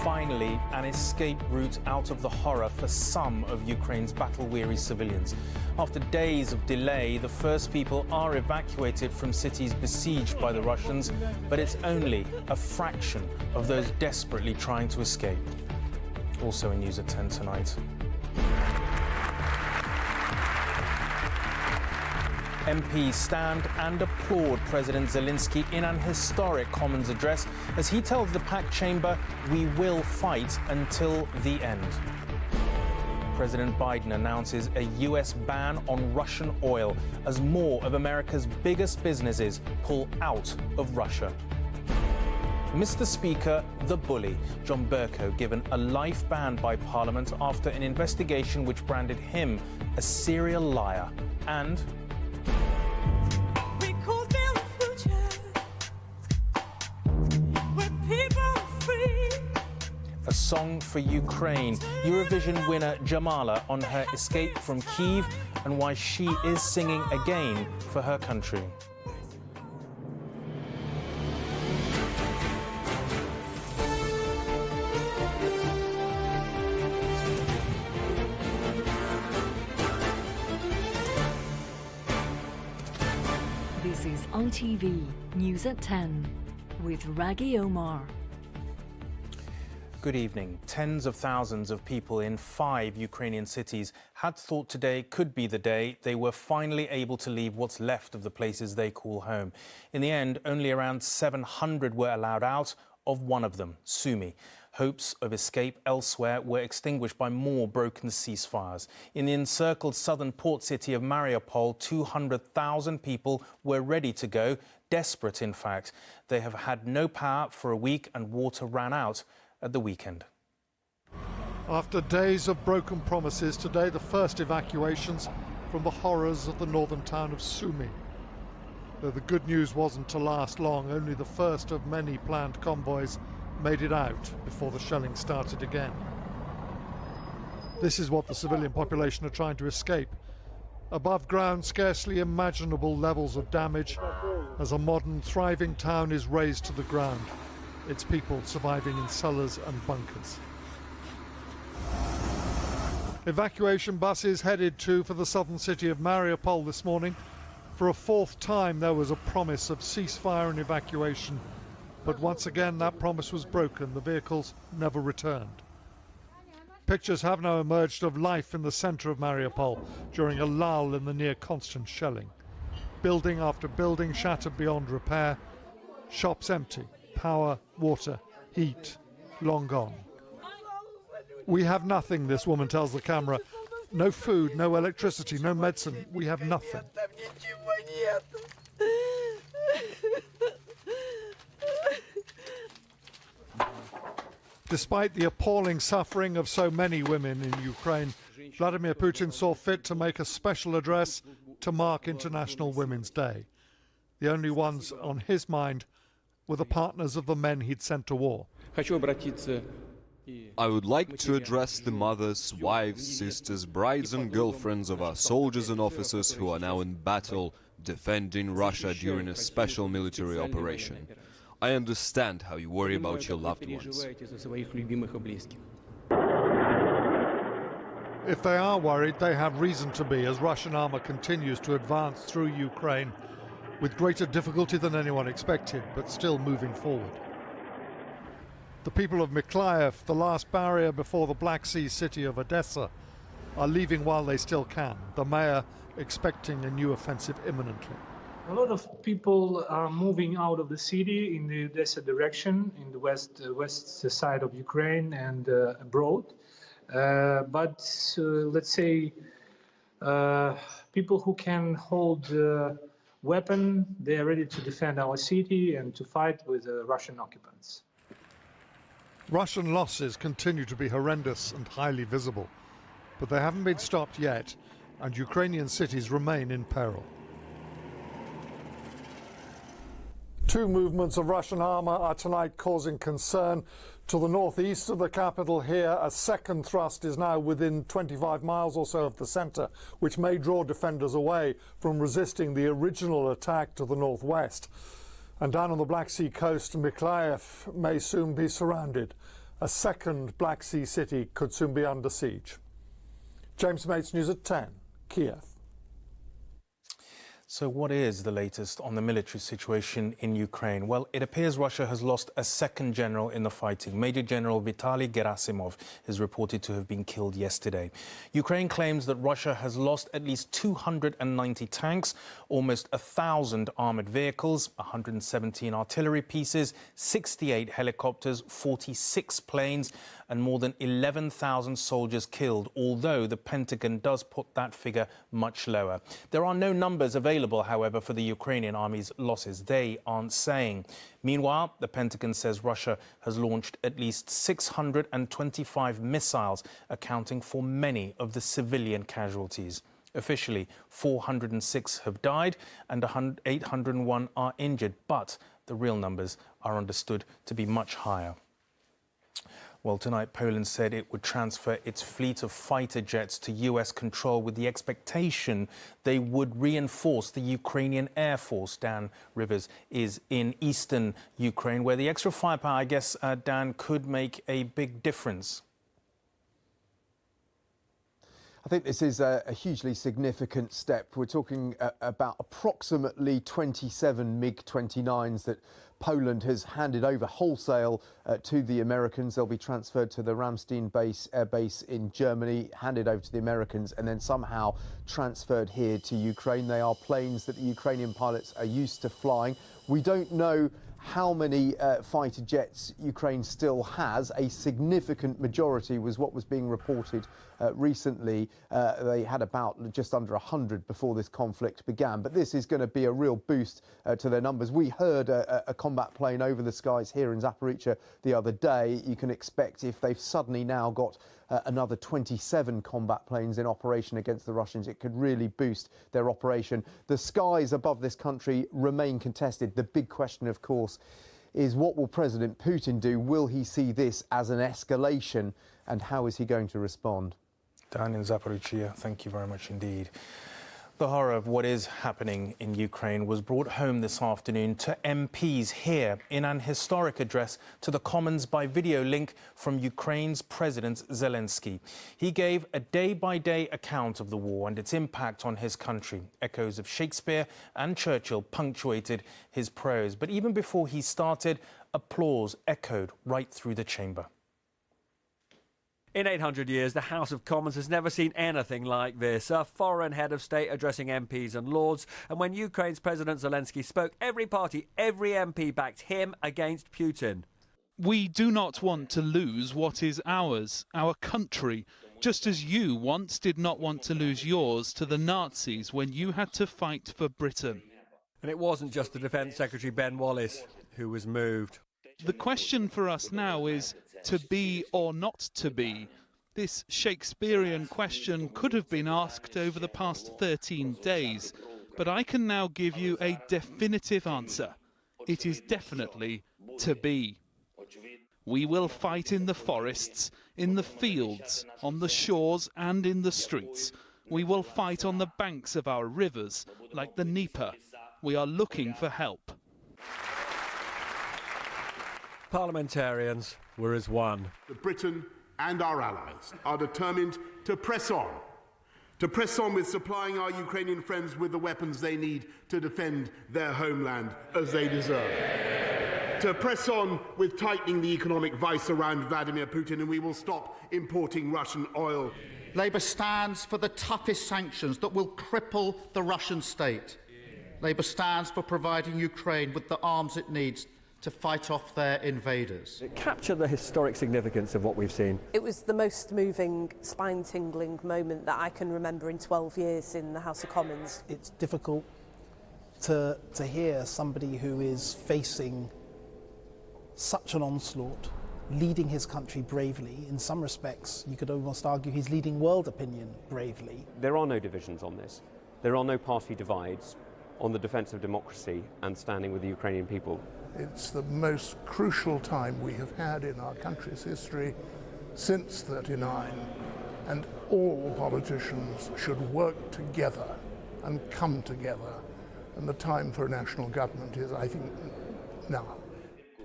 finally an escape route out of the horror for some of Ukraine's battle-weary civilians. After days of delay, the first people are evacuated from cities besieged by the Russians, but it's only a fraction of those desperately trying to escape. Also in News at 10 tonight. MPs stand and applaud President Zelensky in an historic Commons address as he tells the packed chamber, "We will fight until the end." President Biden announces a US ban on Russian oil as more of America's biggest businesses pull out of Russia. Mr. Speaker, the bully, John Bercow, given a life ban by Parliament after an investigation which branded him a serial liar. And a song for Ukraine. Eurovision winner Jamala on her escape from Kyiv and why she is singing again for her country. This is ITV News at 10 with Raghi Omar. Good evening. Tens of thousands of people in 5 Ukrainian cities had thought today could be the day they were finally able to leave what's left of the places they call home. In the end, only around 700 were allowed out, of one of them, Sumy. Hopes of escape elsewhere were extinguished by more broken ceasefires. In the encircled southern port city of Mariupol, 200,000 people were ready to go, desperate in fact. They have had no power for a week and water ran out at the weekend. After days of broken promises, today the first evacuations from the horrors of the northern town of Sumy. Though the good news wasn't to last long, only the first of many planned convoys made it out before the shelling started again. This is what the civilian population are trying to escape. Above ground, scarcely imaginable levels of damage as a modern, thriving town is razed to the ground. Its people surviving in cellars and bunkers. Evacuation buses headed for the southern city of Mariupol this morning. For a fourth time there was a promise of ceasefire and evacuation, but once again that promise was broken. The vehicles never returned. Pictures have now emerged of life in the centre of Mariupol during a lull in the near constant shelling. Building after building shattered beyond repair, shops empty. Power, water, heat, long gone. We have nothing, this woman tells the camera. No food, no electricity, no medicine. We have nothing. Despite the appalling suffering of so many women in Ukraine, Vladimir Putin saw fit to make a special address to mark International Women's Day. The only ones on his mind were the partners of the men he'd sent to war. I would like to address the mothers, wives, sisters, brides and girlfriends of our soldiers and officers who are now in battle defending Russia during a special military operation. I understand how you worry about your loved ones. If they are worried, they have reason to be, as Russian armor continues to advance through Ukraine with greater difficulty than anyone expected, but still moving forward. The people of Mykolaiv, the last barrier before the Black Sea city of Odessa, are leaving while they still can, the mayor expecting a new offensive imminently. A lot of people are moving out of the city in the Odessa direction, in the west side of Ukraine and abroad. But let's say people who can hold weapon, they are ready to defend our city and to fight with the Russian occupants. Russian losses continue to be horrendous and highly visible, but they haven't been stopped yet, and Ukrainian cities remain in peril. Two movements of Russian armor are tonight causing concern. To the northeast of the capital here, a second thrust is now within 25 miles or so of the center, which may draw defenders away from resisting the original attack to the northwest. And down on the Black Sea coast, Mykolaiv may soon be surrounded. A second Black Sea city could soon be under siege. James Mates, News at 10, Kiev. So what is the latest on the military situation in Ukraine? Well, it appears Russia has lost a second general in the fighting. Major General Vitaly Gerasimov is reported to have been killed yesterday. Ukraine claims that Russia has lost at least 290 tanks, almost 1,000 armoured vehicles, 117 artillery pieces, 68 helicopters, 46 planes, and more than 11,000 soldiers killed, although the Pentagon does put that figure much lower. There are no numbers available, however, for the Ukrainian army's losses. They aren't saying. Meanwhile, the Pentagon says Russia has launched at least 625 missiles, accounting for many of the civilian casualties. Officially, 406 have died and 801 are injured, but the real numbers are understood to be much higher. Well, tonight, Poland said it would transfer its fleet of fighter jets to US control with the expectation they would reinforce the Ukrainian Air Force. Dan Rivers is in eastern Ukraine, where the extra firepower, I guess, Dan, could make a big difference. I think this is a hugely significant step. We're talking about approximately 27 MiG-29s that Poland has handed over wholesale to the Americans. They'll be transferred to the Ramstein air base in Germany, handed over to the Americans, and then somehow transferred here to Ukraine. They are planes that the Ukrainian pilots are used to flying. We don't know how many fighter jets Ukraine still has. A significant majority was what was being reported recently. They had about just under 100 before this conflict began. But this is going to be a real boost to their numbers. We heard a combat plane over the skies here in Zaporizhzhia the other day. You can expect, if they've suddenly now got another 27 combat planes in operation against the Russians, it could really boost their operation. The skies above this country remain contested. The big question, of course, is what will President Putin do? Will he see this as an escalation, and how is he going to respond? Dan in Zaporizhzhia, thank you very much indeed. The horror of what is happening in Ukraine was brought home this afternoon to MPs here in an historic address to the Commons by video link from Ukraine's President Zelensky. He gave a day-by-day account of the war and its impact on his country. Echoes of Shakespeare and Churchill punctuated his prose. But even before he started, applause echoed right through the chamber. In 800 years, the House of Commons has never seen anything like this. A foreign head of state addressing MPs and lords. And when Ukraine's President Zelensky spoke, every party, every MP backed him against Putin. We do not want to lose what is ours, our country, just as you once did not want to lose yours to the Nazis when you had to fight for Britain. And it wasn't just the Defence Secretary Ben Wallace who was moved. The question for us now is to be or not to be. This Shakespearean question could have been asked over the past 13 days, but I can now give you a definitive answer. It is definitely to be. We will fight in the forests, in the fields, on the shores and in the streets. We will fight on the banks of our rivers, like the Dnieper. We are looking for help. Parliamentarians were as one. Britain and our allies are determined to press on with supplying our Ukrainian friends with the weapons they need to defend their homeland as they deserve. To press on with tightening the economic vice around Vladimir Putin, and we will stop importing Russian oil. Labour stands for the toughest sanctions that will cripple the Russian state. Labour stands for providing Ukraine with the arms it needs to fight off their invaders. Capture the historic significance of what we've seen. It was the most moving, spine-tingling moment that I can remember in 12 years in the House of Commons. It's difficult to hear somebody who is facing such an onslaught, leading his country bravely. In some respects, you could almost argue he's leading world opinion bravely. There are no divisions on this. There are no party divides on the defence of democracy and standing with the Ukrainian people. It's the most crucial time we have had in our country's history since '39, and all politicians should work together and come together, and the time for a national government is, I think, now.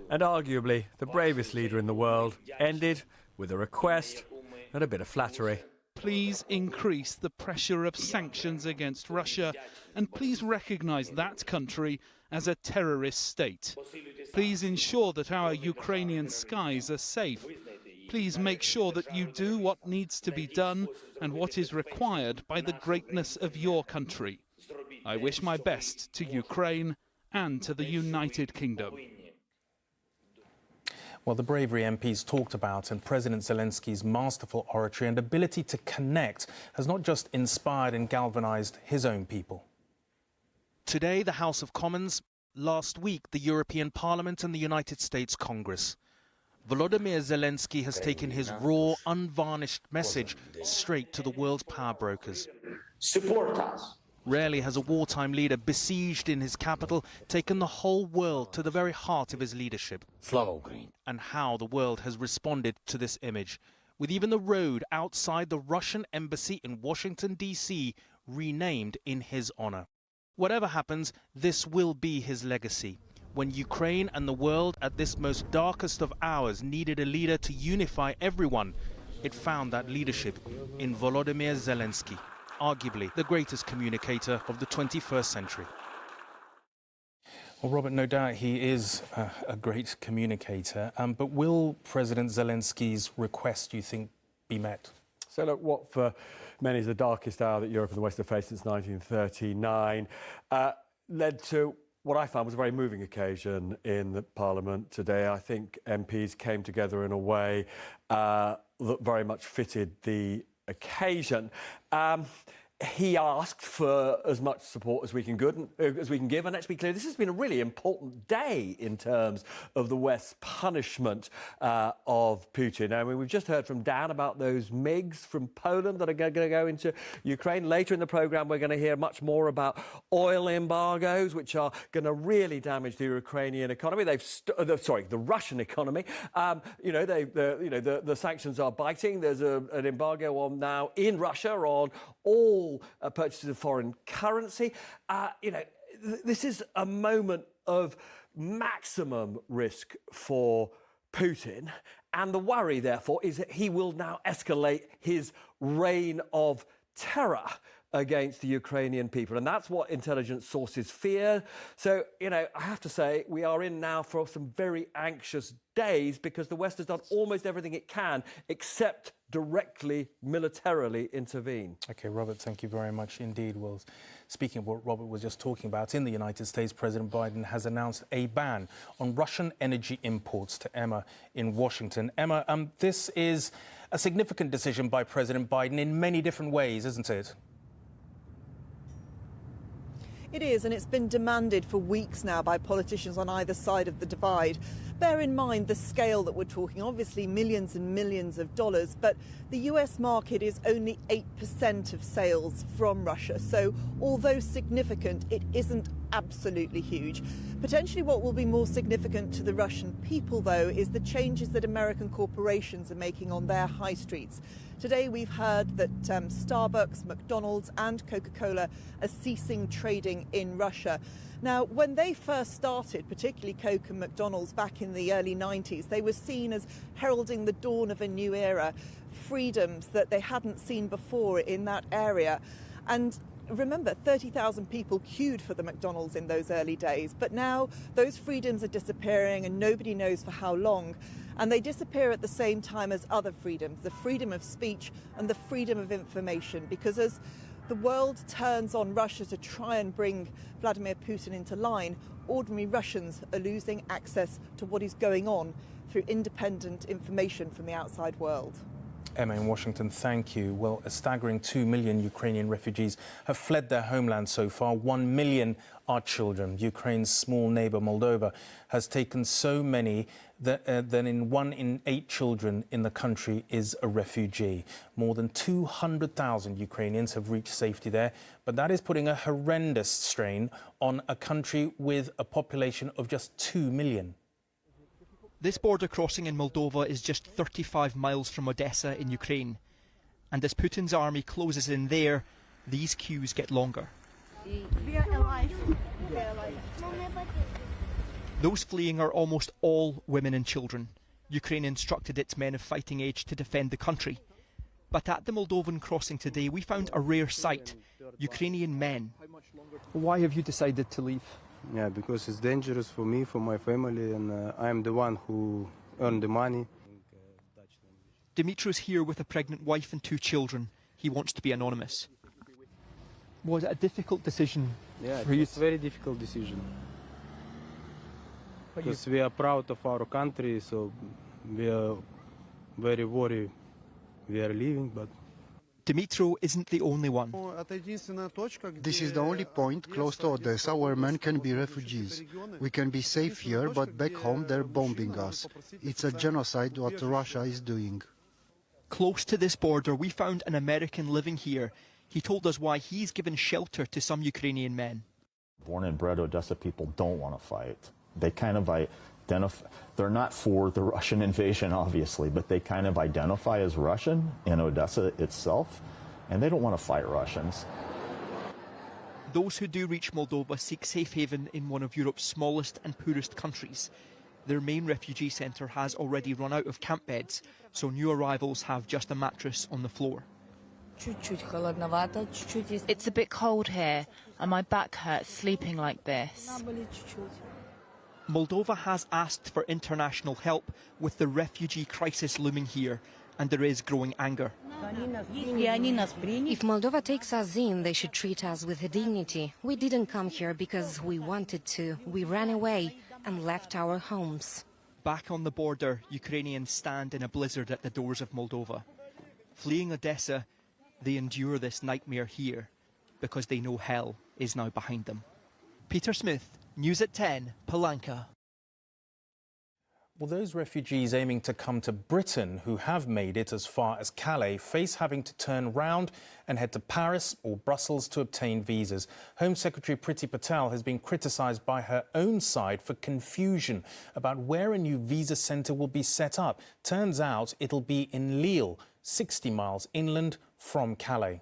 and arguably the bravest leader in the world, ended with a request and a bit of flattery. Please increase the pressure of sanctions against Russia, and please recognise that country as a terrorist state. Please ensure that our Ukrainian skies are safe. Please make sure that you do what needs to be done and what is required by the greatness of your country. I wish my best to Ukraine and to the United Kingdom. Well, the bravery MPs talked about and President Zelensky's masterful oratory and ability to connect has not just inspired and galvanised his own people. Today, the House of Commons. Last week, the European Parliament and the United States Congress. Volodymyr Zelensky has taken his raw, unvarnished message straight to the world's power brokers. Support us. Rarely has a wartime leader besieged in his capital taken the whole world to the very heart of his leadership. And how the world has responded to this image, with even the road outside the Russian embassy in Washington, D.C. renamed in his honor. Whatever happens, this will be his legacy. When Ukraine and the world at this most darkest of hours needed a leader to unify everyone, it found that leadership in Volodymyr Zelensky, arguably the greatest communicator of the 21st century. Well, Robert, no doubt he is a great communicator, but will President Zelensky's request, do you think, be met? So look, what for many is the darkest hour that Europe and the West have faced since 1939 led to what I found was a very moving occasion in the Parliament today. I think MPs came together in a way that very much fitted the occasion. He asked for as much support as we can give, and let's be clear, this has been a really important day in terms of the West's punishment of Putin. I mean, we've just heard from Dan about those MiGs from Poland that are going to go into Ukraine. Later in the programme, we're going to hear much more about oil embargoes, which are going to really damage the Ukrainian economy. The Russian economy. The sanctions are biting. There's an embargo on now in Russia on all purchases of foreign currency. This is a moment of maximum risk for Putin, and the worry, therefore, is that he will now escalate his reign of terror against the Ukrainian people, and that's what intelligence sources fear. So, I have to say, we are in now for some very anxious days because the West has done almost everything it can except directly, militarily intervene. OK, Robert, thank you very much indeed. Well, speaking of what Robert was just talking about, in the United States, President Biden has announced a ban on Russian energy imports to Emma in Washington. Emma, this is a significant decision by President Biden in many different ways, isn't it? It is, and it's been demanded for weeks now by politicians on either side of the divide. Bear in mind the scale that we're talking, obviously millions and millions of dollars, but the US market is only 8% of sales from Russia. So although significant, it isn't absolutely huge. Potentially what will be more significant to the Russian people, though, is the changes that American corporations are making on their high streets. Today we've heard that Starbucks, McDonald's and Coca-Cola are ceasing trading in Russia. Now, when they first started, particularly Coke and McDonald's back in the early 90s, they were seen as heralding the dawn of a new era, freedoms that they hadn't seen before in that area. And remember, 30,000 people queued for the McDonald's in those early days. But now those freedoms are disappearing and nobody knows for how long. And they disappear at the same time as other freedoms, the freedom of speech and the freedom of information. Because as the world turns on Russia to try and bring Vladimir Putin into line, ordinary Russians are losing access to what is going on through independent information from the outside world. Emma in Washington, thank you. Well, a staggering 2 million Ukrainian refugees have fled their homeland so far. 1 million are children. Ukraine's small neighbour, Moldova, has taken so many that 1 in 8 children in the country is a refugee. More than 200,000 Ukrainians have reached safety there, but that is putting a horrendous strain on a country with a population of just 2 million. This border crossing in Moldova is just 35 miles from Odessa in Ukraine. And as Putin's army closes in there, these queues get longer. We are alive. The Those fleeing are almost all women and children. Ukraine instructed its men of fighting age to defend the country. But at the Moldovan crossing today, we found a rare sight: Ukrainian men. Why have you decided to leave? Yeah, because it's dangerous for me, for my family, and I'm the one who earned the money. Dimitro's here with a pregnant wife and 2 children. He wants to be anonymous. Was it a difficult decision for you? It's a very difficult decision. Because we are proud of our country, so we are very worried we are leaving, but... Dimitro isn't the only one. This is the only point close to Odessa where men can be refugees. We can be safe here, but back home they're bombing us. It's a genocide what Russia is doing. Close to this border, we found an American living here. He told us why he's given shelter to some Ukrainian men. Born and bred Odessa people don't want to fight. They kind of identify, they're not for the Russian invasion, obviously, but they kind of identify as Russian in Odessa itself, and they don't want to fight Russians. Those who do reach Moldova seek safe haven in one of Europe's smallest and poorest countries. Their main refugee centre has already run out of camp beds, so new arrivals have just a mattress on the floor. It's a bit cold here, and my back hurts sleeping like this. Moldova has asked for international help with the refugee crisis looming here, and there is growing anger. If Moldova takes us in, they should treat us with dignity. We didn't come here because we wanted to. We ran away and left our homes. Back on the border, Ukrainians stand in a blizzard at the doors of Moldova. Fleeing Odessa, they endure this nightmare here because they know hell is now behind them. Peter Smith, News at 10, Palanca. Well, those refugees aiming to come to Britain who have made it as far as Calais face having to turn round and head to Paris or Brussels to obtain visas. Home Secretary Priti Patel has been criticised by her own side for confusion about where a new visa centre will be set up. Turns out it'll be in Lille, 60 miles inland from Calais.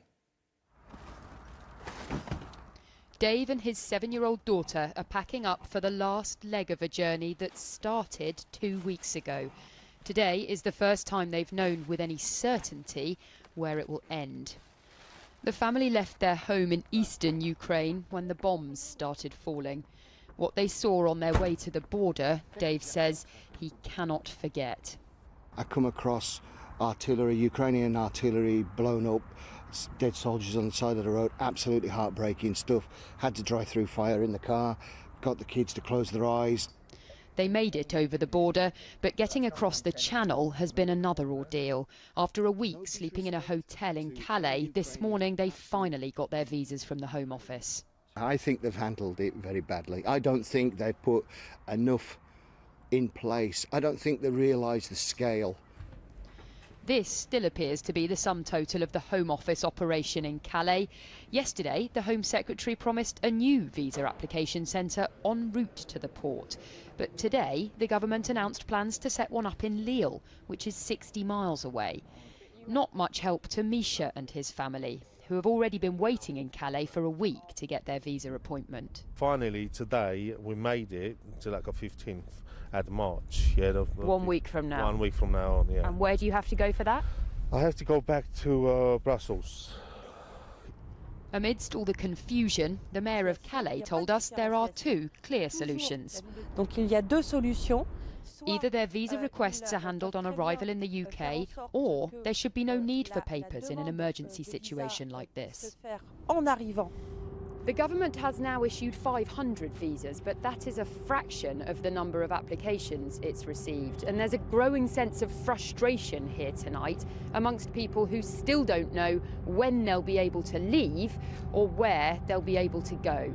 Dave and his 7-year-old daughter are packing up for the last leg of a journey that started 2 weeks ago. Today is the first time they've known with any certainty where it will end. The family left their home in eastern Ukraine when the bombs started falling. What they saw on their way to the border, Dave says he cannot forget. I come across artillery, Ukrainian artillery blown up, dead soldiers on the side of the road, absolutely heartbreaking stuff. Had to drive through fire in the car, got the kids to close their eyes. They made it over the border, but getting across the Channel has been another ordeal. After a week sleeping in a hotel in Calais, this morning they finally got their visas from the Home Office. I think they've handled it very badly. I don't think they've put enough in place. I don't think they realise the scale. This still appears to be the sum total of the Home Office operation in Calais. Yesterday, the Home Secretary promised a new visa application centre en route to the port. But today, the government announced plans to set one up in Lille, which is 60 miles away. Not much help to Misha and his family, who have already been waiting in Calais for a week to get their visa appointment. Finally, today, we made it to like a 15th. At March, yeah. 1 week from now. 1 week from now on, yeah. And where do you have to go for that? I have to go back to Brussels. Amidst all the confusion, the mayor of Calais told us there are 2 clear solutions. Either their visa requests are handled on arrival in the UK, or there should be no need for papers in an emergency situation like this. The government has now issued 500 visas, but that is a fraction of the number of applications it's received. And there's a growing sense of frustration here tonight amongst people who still don't know when they'll be able to leave or where they'll be able to go.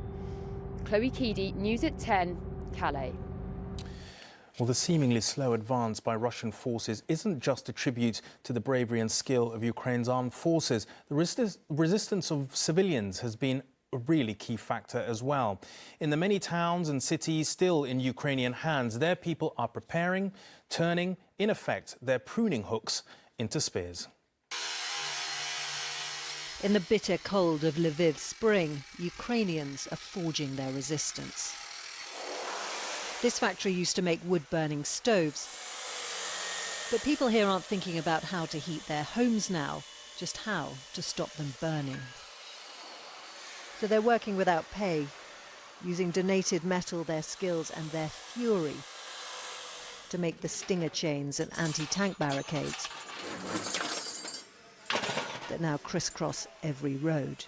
Chloe Keedy, News at 10, Calais. Well, the seemingly slow advance by Russian forces isn't just a tribute to the bravery and skill of Ukraine's armed forces. The resistance of civilians has been a really key factor as well. In the many towns and cities still in Ukrainian hands, their people are preparing, turning, in effect, their pruning hooks into spears. In the bitter cold of Lviv spring, Ukrainians are forging their resistance. This factory used to make wood-burning stoves. But people here aren't thinking about how to heat their homes now, just how to stop them burning. So they're working without pay, using donated metal, their skills and their fury to make the stinger chains and anti-tank barricades that now crisscross every road.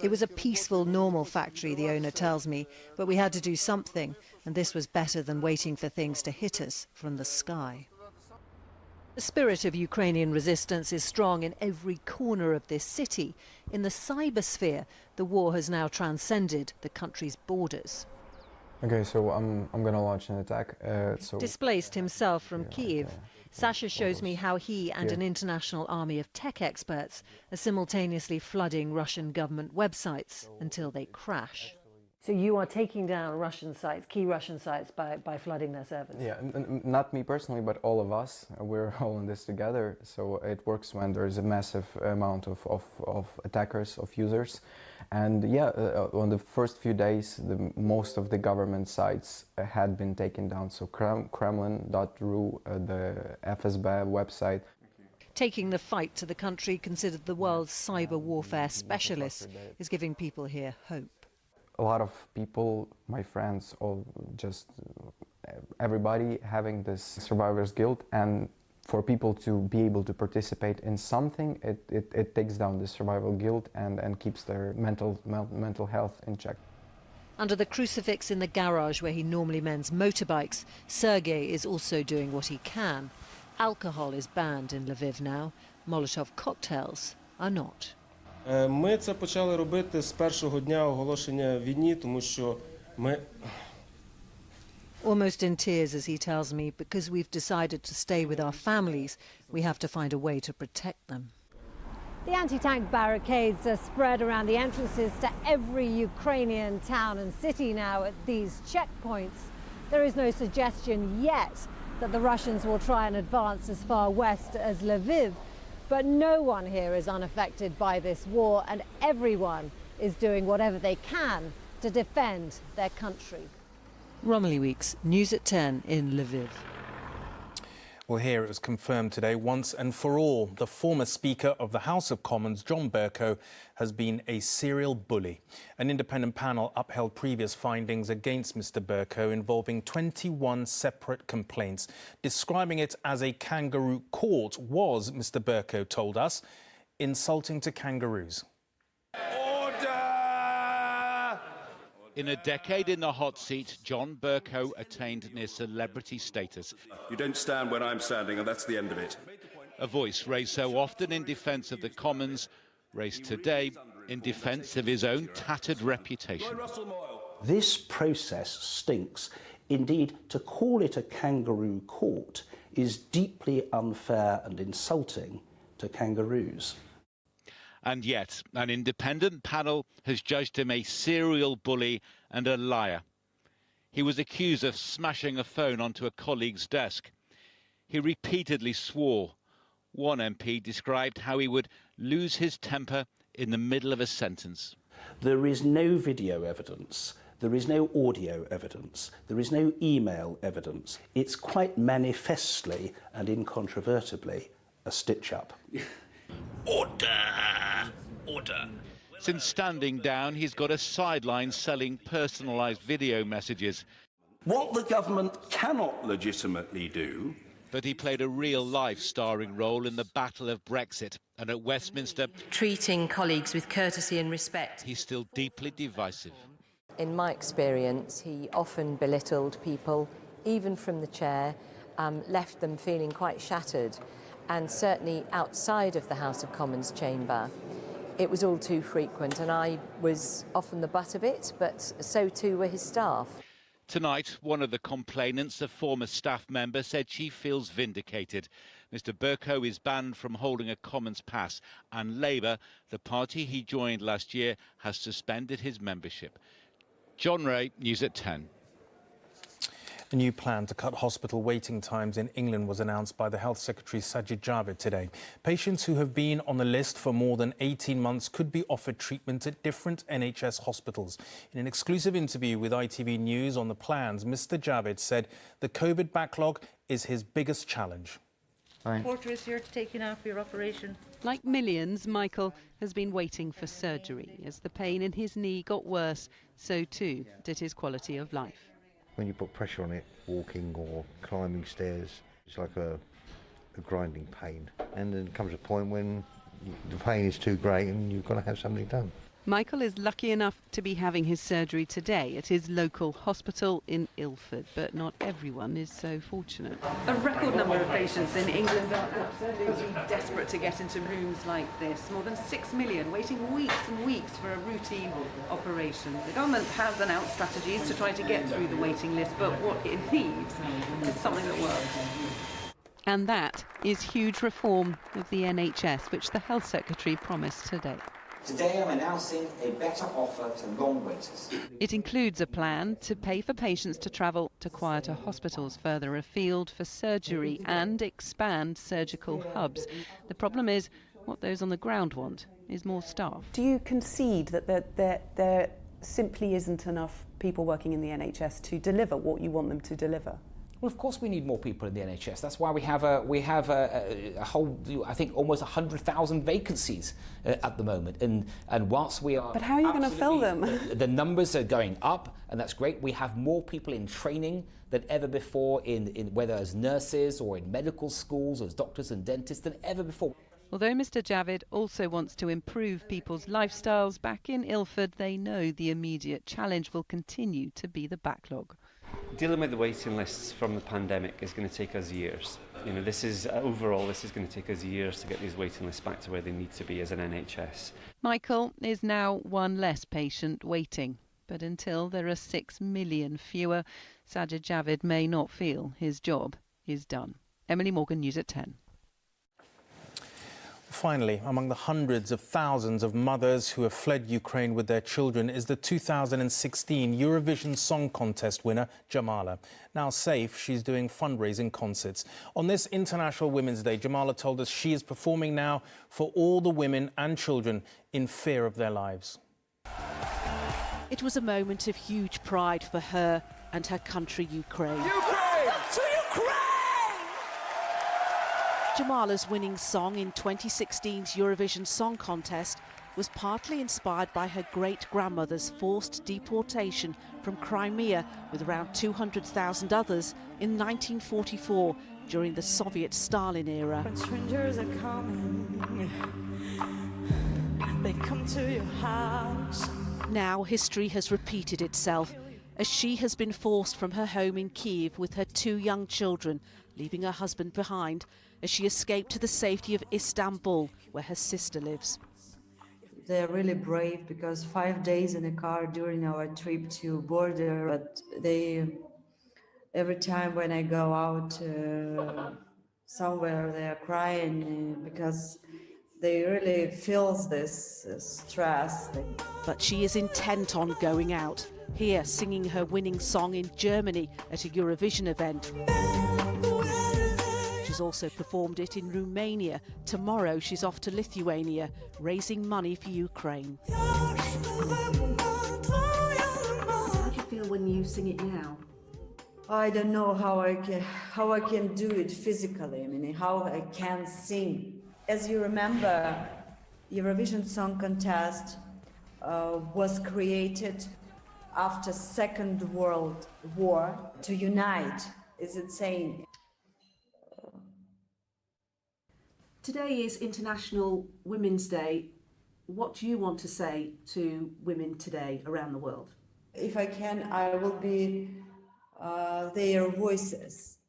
It was a peaceful, normal factory, the owner tells me, but we had to do something, and this was better than waiting for things to hit us from the sky. The spirit of Ukrainian resistance is strong in every corner of this city. In the cybersphere, the war has now transcended the country's borders. Okay, so I'm going to launch an attack. Displaced himself from Kyiv, Sasha shows me how he and an international army of tech experts are simultaneously flooding Russian government websites until they crash. So you are taking down Russian sites, key Russian sites, by flooding their servers? Yeah, not me personally, but all of us. We're all in this together. So it works when there's a massive amount of attackers, of users. And yeah, on the first few days, most of the government sites had been taken down. So Kremlin.ru, the FSB website. Taking the fight to the country considered the world's cyber warfare specialist is giving people here hope. A lot of people, my friends, all just everybody having this survivor's guilt, and for people to be able to participate in something, it takes down the survival guilt and keeps their mental health in check. Under the crucifix in the garage where he normally mends motorbikes, Sergei is also doing what he can. Alcohol is banned in Lviv now. Molotov cocktails are not. Ми це почали робити з першого дня оголошення війни, тому що ми... Almost in tears, as he tells me, because we've decided to stay with our families, we have to find a way to protect them. The anti-tank barricades are spread around the entrances to every Ukrainian town and city now at these checkpoints. There is no suggestion yet that the Russians will try and advance as far west as Lviv. But no one here is unaffected by this war, and everyone is doing whatever they can to defend their country. Romilly Weeks, News at 10 in Lviv. Well, here it was confirmed today once and for all. The former Speaker of the House of Commons, John Bercow, has been a serial bully. An independent panel upheld previous findings against Mr Bercow involving 21 separate complaints. Describing it as a kangaroo court was, Mr Bercow told us, insulting to kangaroos. In a decade in the hot seat, John Bercow attained near celebrity status. You don't stand where I'm standing, and that's the end of it. A voice raised so often in defence of the Commons, raised today in defence of his own tattered reputation. This process stinks. Indeed, to call it a kangaroo court is deeply unfair and insulting to kangaroos. And yet, an independent panel has judged him a serial bully and a liar. He was accused of smashing a phone onto a colleague's desk. He repeatedly swore. One MP described how he would lose his temper in the middle of a sentence. There is no video evidence. There is no audio evidence. There is no email evidence. It's quite manifestly and incontrovertibly a stitch-up. Order! Order! Since standing down, he's got a sideline selling personalised video messages. What the government cannot legitimately do... But he played a real-life starring role in the battle of Brexit, and at Westminster... Treating colleagues with courtesy and respect. He's still deeply divisive. In my experience, he often belittled people, even from the chair, left them feeling quite shattered. And certainly outside of the House of Commons chamber, it was all too frequent, and I was often the butt of it, but so too were his staff. Tonight, one of the complainants, a former staff member, said she feels vindicated. Mr Bercow is banned from holding a Commons pass, and Labour, the party he joined last year, has suspended his membership. John Ray, News at 10. A new plan to cut hospital waiting times in England was announced by the Health Secretary Sajid Javid today. Patients who have been on the list for more than 18 months could be offered treatment at different NHS hospitals. In an exclusive interview with ITV News on the plans, Mr Javid said the COVID backlog is his biggest challenge. Porter is here to take you now for your operation. Like millions, Michael has been waiting for surgery. As the pain in his knee got worse, so too did his quality of life. When you put pressure on it, walking or climbing stairs, it's like a grinding pain. And then comes a point when the pain is too great and you've got to have something done. Michael is lucky enough to be having his surgery today at his local hospital in Ilford, but not everyone is so fortunate. A record number of patients in England are absolutely desperate to get into rooms like this. More than 6 million waiting weeks and weeks for a routine operation. The government has announced strategies to try to get through the waiting list, but what it needs is something that works. And that is huge reform of the NHS, which the Health Secretary promised today. Today I'm announcing a better offer to long waiters. It includes a plan to pay for patients to travel to quieter hospitals further afield for surgery and expand surgical hubs. The problem is, what those on the ground want is more staff. Do you concede that there simply isn't enough people working in the NHS to deliver what you want them to deliver? Well, of course we need more people in the NHS. That's why we have a whole, I think, almost 100,000 vacancies at the moment. And whilst we are... But how are you going to fill them? The numbers are going up, and that's great. We have more people in training than ever before, in whether as nurses or in medical schools, as doctors and dentists, than ever before. Although Mr Javid also wants to improve people's lifestyles, back in Ilford they know the immediate challenge will continue to be the backlog. Dealing with the waiting lists from the pandemic is going to take us years. You know, this is going to take us years to get these waiting lists back to where they need to be as an NHS. Michael is now one less patient waiting, but until there are 6 million fewer, Sajid Javid may not feel his job is done. Emily Morgan, News at 10. Finally, among the hundreds of thousands of mothers who have fled Ukraine with their children is the 2016 Eurovision Song Contest winner, Jamala. Now safe, she's doing fundraising concerts. On this International Women's Day, Jamala told us she is performing now for all the women and children in fear of their lives. It was a moment of huge pride for her and her country, Ukraine. Ukraine! To Ukraine! Jamala's winning song in 2016's Eurovision Song Contest was partly inspired by her great-grandmother's forced deportation from Crimea with around 200,000 others in 1944 during the Soviet Stalin era. When strangers are coming, they come to your house. Now history has repeated itself as she has been forced from her home in Kyiv with her 2 young children, leaving her husband behind, as she escaped to the safety of Istanbul, where her sister lives. They're really brave because 5 days in a car during our trip to border, but every time when I go out somewhere, they are crying because they really feel this stress. But she is intent on going out, here singing her winning song in Germany at a Eurovision event. She's also performed it in Romania. Tomorrow she's off to Lithuania, raising money for Ukraine. How do you feel when you sing it now? I don't know how I can do it physically. I mean, how I can sing. As you remember, Eurovision Song Contest was created after Second World War to unite. Is it saying? Today is International Women's Day. What do you want to say to women today around the world? If I can, I will be their voices.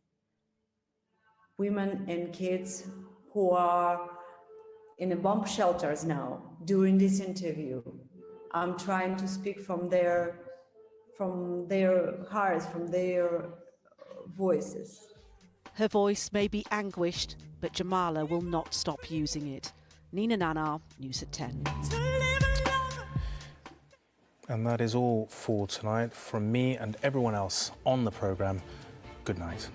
Women and kids who are in the bomb shelters now during this interview. I'm trying to speak from their hearts, from their voices. Her voice may be anguished, but Jamala will not stop using it. Nina Nanar, News at 10. And that is all for tonight from me and everyone else on the programme. Good night.